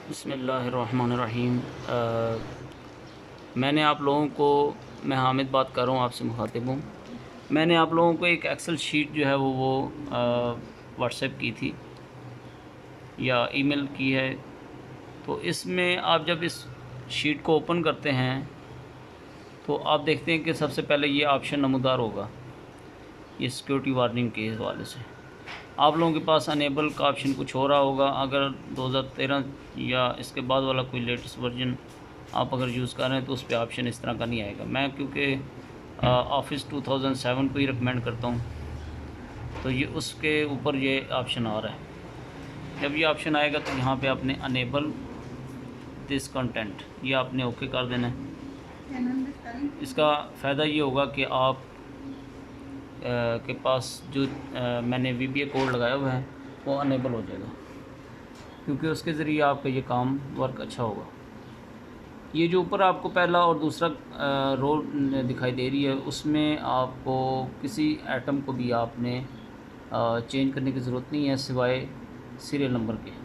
बिस्मिल्लाहिर्रहमानिर्रहीम। मैंने आप लोगों को मैं हामिद बात कर रहा हूँ, आपसे मुखातिब हूँ। मैंने आप लोगों को एक एक्सेल शीट जो है वो व्हाट्सएप की थी या ईमेल की है। तो इसमें आप जब इस शीट को ओपन करते हैं तो आप देखते हैं कि सबसे पहले ये ऑप्शन नमूदार होगा, ये सिक्योरिटी वार्निंग के हवाले से। आप लोगों के पास अनेबल का ऑप्शन कुछ हो रहा होगा। अगर 2013 या इसके बाद वाला कोई लेटेस्ट वर्जन आप अगर यूज़ कर रहे हैं तो उस पर ऑप्शन इस तरह का नहीं आएगा। मैं क्योंकि ऑफिस 2007 को ही रिकमेंड करता हूँ, तो ये उसके ऊपर ये ऑप्शन आ रहा है। जब ये ऑप्शन आएगा तो यहाँ पे आपने अनेबल दिस कंटेंट ये आपने ओके कर देना है। इसका फ़ायदा ये होगा कि आप के पास जो मैंने VBA कोड लगाया हुआ है वो अनेबल हो जाएगा, क्योंकि उसके ज़रिए आपका ये काम वर्क अच्छा होगा। ये जो ऊपर आपको पहला और दूसरा रो दिखाई दे रही है, उसमें आपको किसी आइटम को भी आपने चेंज करने की ज़रूरत नहीं है सिवाय सीरियल नंबर के।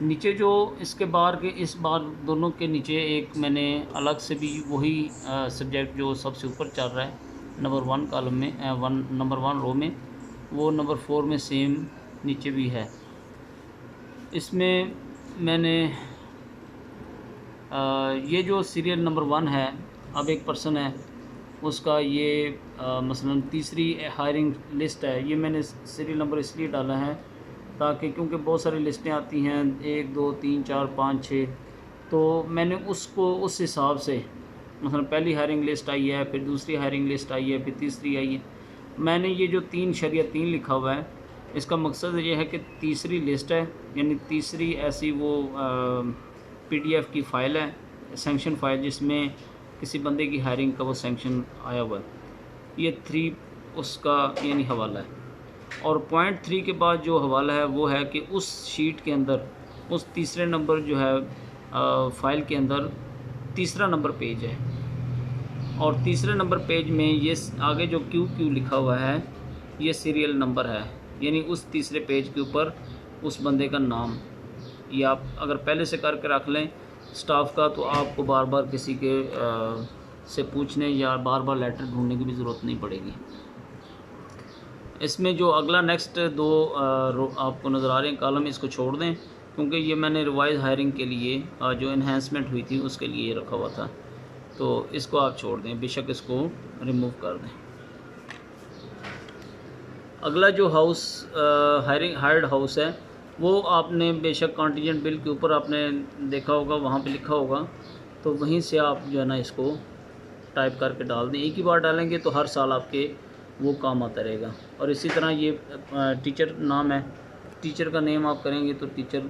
नीचे जो इसके बार के इस बार दोनों के नीचे एक मैंने अलग से भी वही सब्जेक्ट जो सबसे ऊपर चल रहा है नंबर 1 कॉलम में नंबर 1 रो में, वो नंबर 4 में सेम नीचे भी है। इसमें मैंने ये जो सीरियल नंबर 1 है, अब एक पर्सन है उसका ये मसलन तीसरी हायरिंग लिस्ट है। ये मैंने सीरियल नंबर इसलिए डाला है ताकि क्योंकि बहुत सारी लिस्टें आती हैं 1 2 3 4 5 6, तो मैंने उसको उस हिसाब से मतलब पहली हायरिंग लिस्ट आई है, फिर दूसरी हायरिंग लिस्ट आई है, फिर तीसरी आई है। मैंने ये जो 3/3 लिखा हुआ है, इसका मकसद ये है कि तीसरी लिस्ट है, यानी तीसरी ऐसी वो PDF की फ़ाइल है, सेंक्शन फ़ाइल, जिसमें किसी बंदे की हायरिंग का वो सेंक्शन आया हुआ है। ये 3 उसका यानी हवाला है। और पॉइंट 3 के बाद जो हवाला है वो है कि उस शीट के अंदर उस तीसरे नंबर जो है फ़ाइल के अंदर तीसरा नंबर पेज है, और तीसरे नंबर पेज में ये आगे जो QQ लिखा हुआ है ये सीरियल नंबर है, यानी उस तीसरे पेज के ऊपर उस बंदे का नाम। ये आप अगर पहले से करके रख लें स्टाफ का, तो आपको बार बार किसी के से पूछने या बार बार लेटर ढूंढने की भी ज़रूरत नहीं पड़ेगी। इसमें जो अगला नेक्स्ट 2 आपको नज़र आ रहे हैं कॉलम, इसको छोड़ दें, क्योंकि ये मैंने रिवाइज हायरिंग के लिए जो इन्हेंसमेंट हुई थी उसके लिए रखा हुआ था, तो इसको आप छोड़ दें, बेशक इसको रिमूव कर दें। अगला जो हाउस हायर्ड हाउस है वो आपने बेशक कॉन्टीजेंट बिल के ऊपर आपने देखा होगा, वहाँ पे लिखा होगा, तो वहीं से आप जो है ना इसको टाइप करके डाल दें। एक ही बार डालेंगे तो हर साल आपके वो काम आता रहेगा। और इसी तरह ये टीचर नाम है, टीचर का नेम आप करेंगे तो टीचर,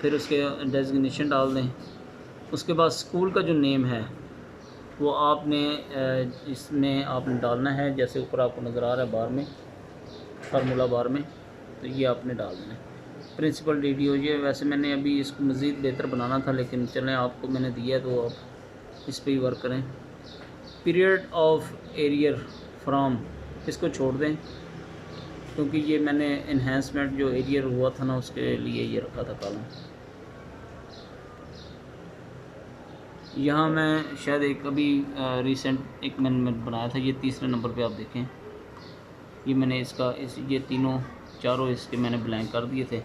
फिर उसके डेजिग्नेशन डाल दें। उसके बाद स्कूल का जो नेम है वो आपने इसमें आपने डालना है, जैसे ऊपर आपको नज़र आ रहा है बार में, फार्मूला बार में, तो ये आपने डाल देना है। प्रिंसिपल DDO, ये वैसे मैंने अभी इसको मज़ीद बेहतर बनाना था, लेकिन चलें आपको मैंने दिया है तो आप इस पर ही वर्क करें। पीरियड ऑफ एरियर फ्राम, इसको छोड़ दें, क्योंकि ये मैंने इन्हेंसमेंट जो एरियर हुआ था ना उसके लिए ये रखा था कॉलम। यहाँ मैं शायद एक अभी रिसेंट एक मैंने बनाया था, ये तीसरे नंबर पे आप देखें, ये मैंने इसका ये तीनों चारों इसके मैंने ब्लैंक कर दिए थे।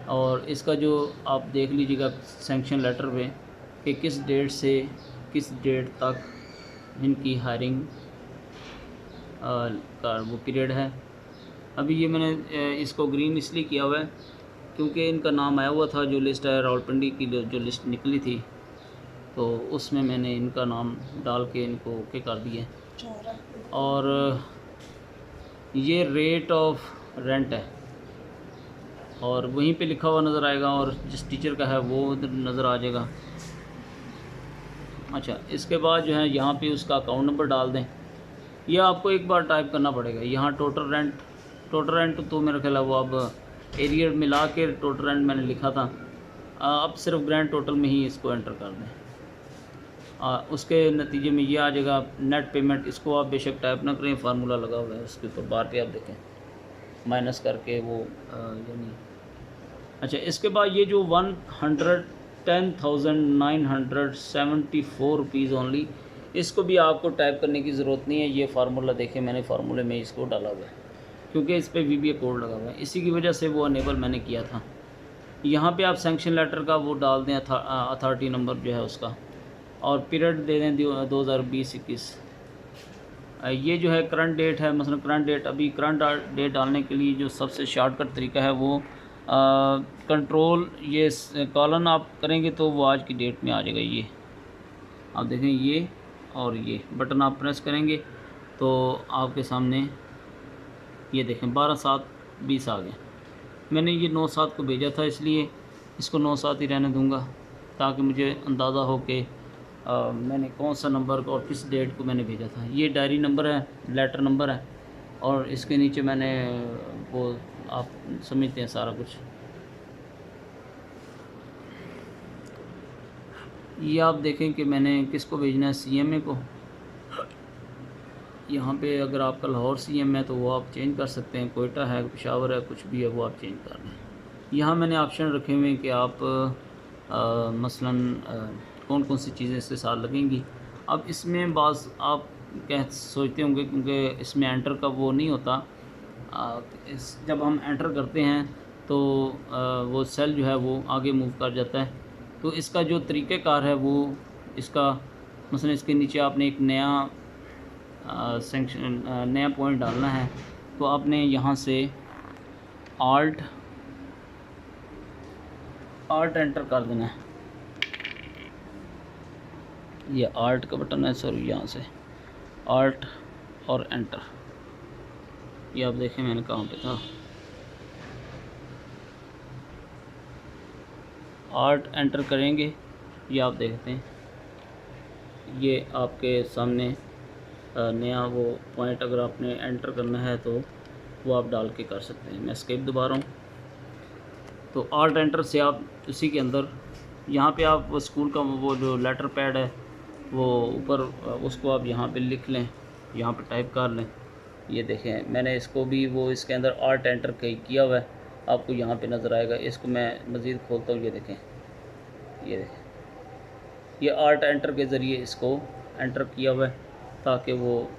और इसका जो आप देख लीजिएगा सेंक्शन लेटर पे कि किस डेट से किस डेट तक इनकी हायरिंग का वो पीरियड है। अभी ये मैंने इसको ग्रीन इसलिए किया हुआ है क्योंकि इनका नाम आया हुआ था, जो लिस्ट है रावलपिंडी की जो लिस्ट निकली थी, तो उसमें मैंने इनका नाम डाल के इनको ओके कर दिए। और ये रेट ऑफ रेंट है और वहीं पे लिखा हुआ नज़र आएगा, और जिस टीचर का है वो उधर नज़र आ जाएगा। अच्छा, इसके बाद जो है यहाँ पे उसका अकाउंट नंबर डाल दें। यह आपको एक बार टाइप करना पड़ेगा। यहाँ टोटल रेंट तो मेरा ख्याल है वो अब एरियर मिला के टोटल रेंट मैंने लिखा था, अब सिर्फ ग्रैंड टोटल में ही इसको एंटर कर दें। उसके नतीजे में ये आ जाएगा नेट पेमेंट। इसको आप बेशक टाइप ना करें, फार्मूला लगा हुआ है उसके ऊपर बार पे आप देखें माइनस करके वो यानी अच्छा, इसके बाद ये जो 110,974 रुपीज़ ओनली, इसको भी आपको टाइप करने की ज़रूरत नहीं है। ये फार्मूला देखें, मैंने फार्मूले में इसको डाला हुआ है क्योंकि इस पर VBA कोड लगा हुआ है, इसी की वजह से वो अनेबल मैंने किया था। यहाँ पे आप सैंक्शन लेटर का वो डाल दें, अथॉरिटी नंबर जो है उसका, और पीरियड दे दें 2020-21। ये जो है करंट डेट है, मसलन करंट डेट, अभी करंट डेट डालने के लिए जो सबसे शॉर्टकट तरीका है वो कंट्रोल ये कॉलन आप करेंगे तो वो आज की डेट में आ जाएगा। ये आप देखें, ये और ये बटन आप प्रेस करेंगे तो आपके सामने ये देखें 12/7/20 आ गए। मैंने ये 9/7 को भेजा था, इसलिए इसको 9/7 ही रहने दूंगा ताकि मुझे अंदाज़ा हो कि मैंने कौन सा नंबर और किस डेट को मैंने भेजा था। ये डायरी नंबर है, लेटर नंबर है, और इसके नीचे मैंने वो आप समझते हैं सारा कुछ। ये आप देखें कि मैंने किसको भेजना है, CMA को। यहाँ पे अगर आपका लाहौर CM है तो वो आप चेंज कर सकते हैं, कोयटा है, पेशावर है, कुछ भी है वो आप चेंज कर लें। यहाँ मैंने ऑप्शन रखे हुए हैं कि आप मसलन कौन कौन सी चीज़ें इसके साथ लगेंगी। अब इसमें बाज़ आप सोचते होंगे क्योंकि इसमें एंटर का वो नहीं होता, जब हम एंटर करते हैं तो वो सेल जो है वो आगे मूव कर जाता है। तो इसका जो तरीक़ेकार है वो इसका मसलन इसके नीचे आपने एक नया नया पॉइंट डालना है, तो आपने यहाँ से आल्ट एंटर कर देना है। ये आल्ट का बटन है, सॉरी, यहाँ से आल्ट और एंटर। ये आप देखें मैंने कहाँ पे था, आल्ट एंटर करेंगे, ये आप देखते हैं ये आपके सामने नया वो पॉइंट अगर आपने एंटर करना है तो वो आप डाल के कर सकते हैं। मैं एस्केप दबा रहा हूँ तो आल्ट एंटर से आप उसी के अंदर यहाँ पे आप वो स्कूल का वो जो लेटर पैड है वो ऊपर, उसको आप यहाँ पे लिख लें, यहाँ पे टाइप कर लें। ये देखें मैंने इसको भी वो इसके अंदर आल्ट एंटर किया हुआ है, आपको यहाँ पे नज़र आएगा। इसको मैं मज़ीद खोलता हूँ, ये देखें, ये आल्ट एंटर के ज़रिए इसको एंटर किया हुआ है ताकि वो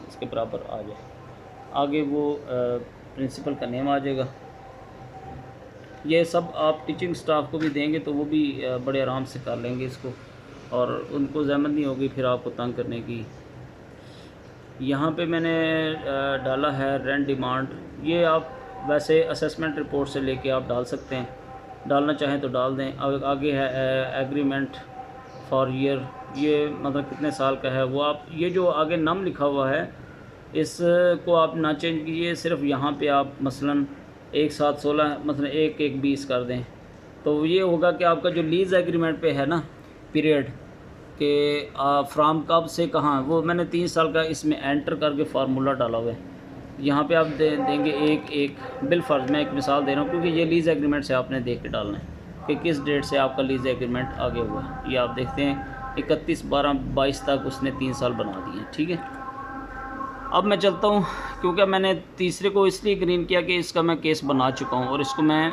इसके बराबर आ जाए। आगे वो प्रिंसिपल का नेम आ जाएगा। ये सब आप टीचिंग स्टाफ को भी देंगे तो वो भी बड़े आराम से कर लेंगे इसको, और उनको ज़हमत नहीं होगी फिर आपको तंग करने की। यहाँ पे मैंने डाला है रेंट डिमांड। ये आप वैसे असेसमेंट रिपोर्ट से लेके आप डाल सकते हैं, डालना चाहें तो डाल दें। आगे है एग्रीमेंट फॉर ईयर, ये मतलब कितने साल का है वो आप, ये जो आगे नाम लिखा हुआ है इसको आप ना चेंज कीजिए, सिर्फ यहाँ पे आप मसलन 1/7/16 मतलब 1/1/20 कर दें। तो ये होगा कि आपका जो लीज़ एग्रीमेंट पे है ना पीरियड के फ्राम कब से कहाँ, वो मैंने 3 साल का इसमें एंटर करके फार्मूला डाला हुआ है। यहाँ पे आप देंगे 1/1 बिलफर्ज, मैं एक मिसाल दे रहा हूँ क्योंकि ये लीज़ एग्रीमेंट से आपने देख के डालना है कि किस डेट से आपका लीज़ एग्रीमेंट आगे हुआ है। ये आप देखते हैं 31/12/22 तक उसने 3 साल बना दिए। ठीक है, अब मैं चलता हूँ क्योंकि मैंने तीसरे को इसलिए ग्रीन किया कि इसका मैं केस बना चुका हूँ और इसको मैं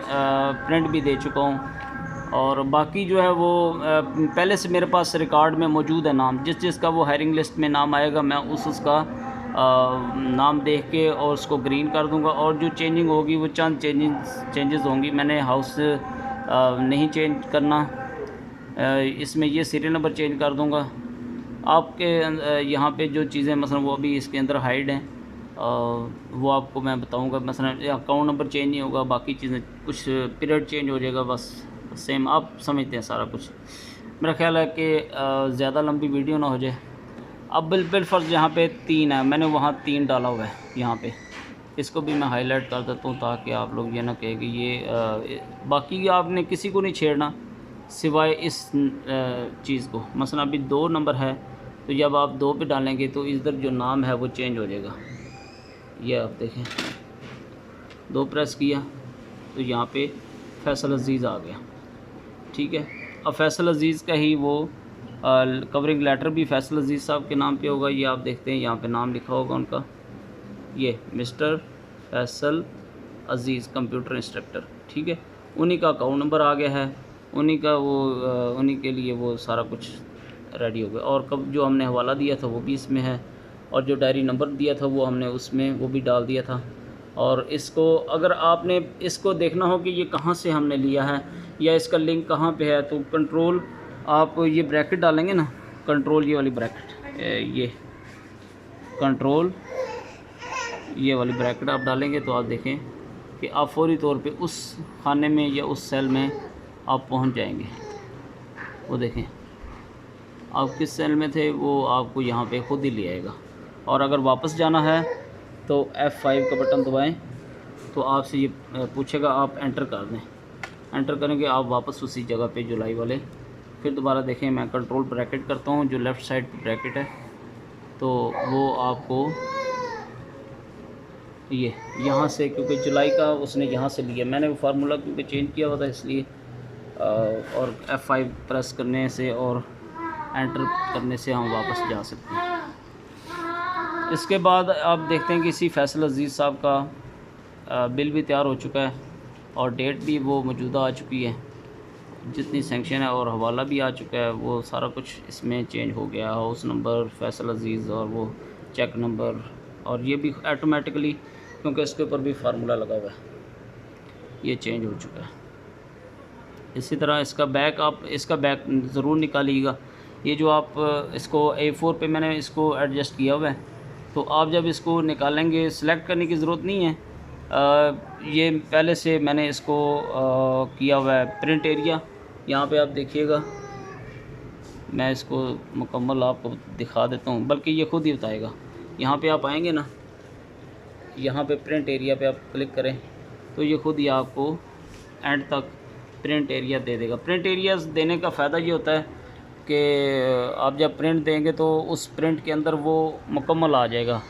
प्रिंट भी दे चुका हूँ, और बाकी जो है वो पहले से मेरे पास रिकॉर्ड में मौजूद है नाम, जिसका वो हायरिंग लिस्ट में नाम आएगा मैं उसका नाम देख के और उसको ग्रीन कर दूंगा। और जो चेंजिंग होगी वो चंद चेंजेस होंगी। मैंने हाउस नहीं चेंज करना, इसमें ये सीरियल नंबर चेंज कर दूंगा। आपके यहाँ पे जो चीज़ें मसलन वो अभी इसके अंदर हाइड हैं, वो आपको मैं बताऊंगा। मसलन अकाउंट नंबर चेंज नहीं होगा, बाकी चीज़ें कुछ पीरियड चेंज हो जाएगा, बस सेम आप समझते हैं सारा कुछ। मेरा ख्याल है कि ज़्यादा लंबी वीडियो ना हो जाए। अब बिलफर्ज यहाँ पे 3 है, मैंने वहाँ 3 डाला हुआ है यहाँ पे, इसको भी मैं हाईलाइट कर देता हूँ ताकि आप लोग ये ना कहें कि ये बाकी आपने किसी को नहीं छेड़ना सिवाय इस चीज़ को। मसलन अभी 2 नंबर है तो जब आप 2 पे डालेंगे तो इधर जो नाम है वो चेंज हो जाएगा। ये आप देखें 2 प्रेस किया तो यहाँ पे फैसल अज़ीज़ आ गया। ठीक है, अब फैसल अज़ीज़ का ही वो कवरिंग लेटर भी फैसल अज़ीज़ साहब के नाम पे होगा। ये आप देखते हैं यहाँ पे नाम लिखा होगा उनका, ये मिस्टर फैसल अज़ीज़ कंप्यूटर इंस्ट्रक्टर। ठीक है, उन्हीं का अकाउंट नंबर आ गया है, उन्हीं का वो उन्हीं के लिए वो सारा कुछ रेडी हो गया। और कब जो हमने हवाला दिया था वो भी इसमें है, और जो डायरी नंबर दिया था वो हमने उसमें वो भी डाल दिया था। और इसको अगर आपने इसको देखना हो कि ये कहाँ से हमने लिया है या इसका लिंक कहाँ पे है, तो कंट्रोल आप ये ब्रैकेट डालेंगे ना, कंट्रोल ये वाली ब्रैकेट, ये कंट्रोल ये वाली ब्रैकेट आप डालेंगे तो आप देखें कि आप फौरी तौर पे उस खाने में या उस सेल में आप पहुंच जाएंगे। वो देखें आप किस सेल में थे वो आपको यहाँ पे खुद ही ले आएगा। और अगर वापस जाना है तो F5 का बटन दबाएं तो आपसे ये पूछेगा, आप एंटर कर दें। एंटर करेंगे आप वापस उसी जगह पे जुलाई वाले। फिर दोबारा देखें, मैं कंट्रोल ब्रैकेट करता हूँ, जो लेफ़्ट साइड ब्रैकेट है तो वो आपको ये यहाँ से, क्योंकि जुलाई का उसने यहाँ से लिया, मैंने वो फार्मूला क्योंकि चेंज किया हुआ था इसलिए, और F5 प्रेस करने से और एंटर करने से हम वापस जा सकते हैं। इसके बाद आप देखते हैं कि इसी फैसल अजीज़ साहब का बिल भी तैयार हो चुका है और डेट भी वो मौजूदा आ चुकी है, जितनी सेंक्शन है, और हवाला भी आ चुका है। वो सारा कुछ इसमें चेंज हो गया, हाउस नंबर फैसल अजीज़ और वो चेक नंबर, और ये भी ऑटोमेटिकली क्योंकि इसके ऊपर भी फार्मूला लगा हुआ है, ये चेंज हो चुका है। इसी तरह इसका बैक, आप इसका बैक ज़रूर निकालिएगा। ये जो आप इसको A4 पे मैंने इसको एडजस्ट किया हुआ है, तो आप जब इसको निकालेंगे सिलेक्ट करने की ज़रूरत नहीं है। ये पहले से मैंने इसको किया हुआ है प्रिंट एरिया। यहाँ पे आप देखिएगा, मैं इसको मुकम्मल आपको दिखा देता हूँ, बल्कि ये खुद ही बताएगा। यहाँ पे आप आएंगे ना, यहाँ पे प्रिंट एरिया पे आप क्लिक करें तो ये खुद ही आपको एंड तक प्रिंट एरिया दे देगा। प्रिंट एरिया देने का फ़ायदा ये होता है कि आप जब प्रिंट देंगे तो उस प्रिंट के अंदर वो मुकम्मल आ जाएगा।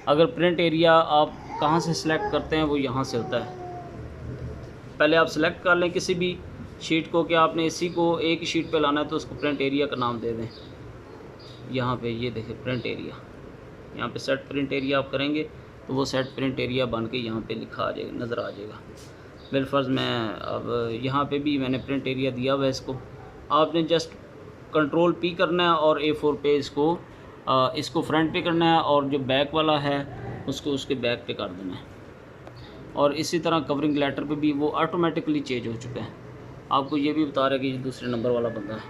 अगर प्रिंट एरिया आप कहाँ से सिलेक्ट करते हैं, वो यहाँ से होता है। पहले आप सिलेक्ट कर लें किसी भी शीट को कि आपने इसी को एक ही शीट पे लाना है, तो उसको प्रिंट एरिया का नाम दे दें। यहाँ पे ये देखें प्रिंट एरिया, यहाँ पे सेट प्रिंट एरिया आप करेंगे तो वो सेट प्रिंट एरिया बन के यहाँ पे लिखा आ जाएगा, नज़र आ जाएगा। बिलफर्ज मैं अब यहाँ पे भी मैंने प्रिंट एरिया दिया हुआ है। इसको आपने जस्ट कंट्रोल P करना है और A4 पे इसको फ्रंट पे करना है, और जो बैक वाला है उसको उसके बैक पे कर देना है। और इसी तरह कवरिंग लेटर पे भी वो ऑटोमेटिकली चेंज हो चुका है। आपको ये भी बता रहा है कि ये दूसरे नंबर वाला बंदा है।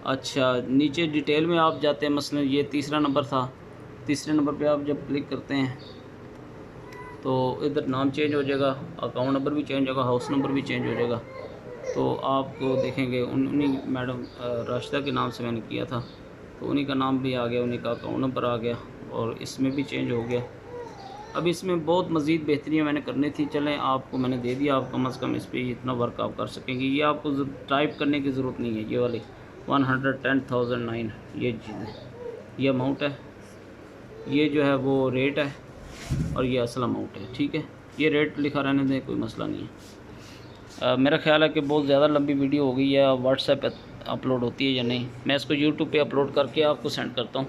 अच्छा, नीचे डिटेल में आप जाते हैं, मसलन ये तीसरा नंबर था, तीसरे नंबर पे आप जब क्लिक करते हैं तो इधर नाम चेंज हो जाएगा, अकाउंट नंबर भी चेंज होगा, हाउस नंबर भी चेंज हो जाएगा। तो आपको देखेंगे उन्हीं मैडम राशिदा के नाम से मैंने किया था, तो उन्हीं का नाम भी आ गया, उन्हीं का अकाउंट नंबर आ गया, और इसमें भी चेंज हो गया। अब इसमें बहुत मज़ीद बेहतरियाँ मैंने करनी थी, चलें आपको मैंने दे दिया। आप कम अज़ कम इस पर इतना वर्क आप कर सकेंगे। ये आपको टाइप करने की ज़रूरत नहीं है। ये वाली 110,009 ये चीज़ें, ये अमाउंट है, ये जो है वो रेट है, और ये असल अमाउंट है। ठीक है, ये रेट लिखा रहने दें, कोई मसला नहीं है। मेरा ख्याल है कि बहुत ज़्यादा लंबी वीडियो हो गई है। व्हाट्सएप पे अपलोड होती है या नहीं, मैं इसको यूट्यूब पे अपलोड करके आपको सेंड करता हूँ।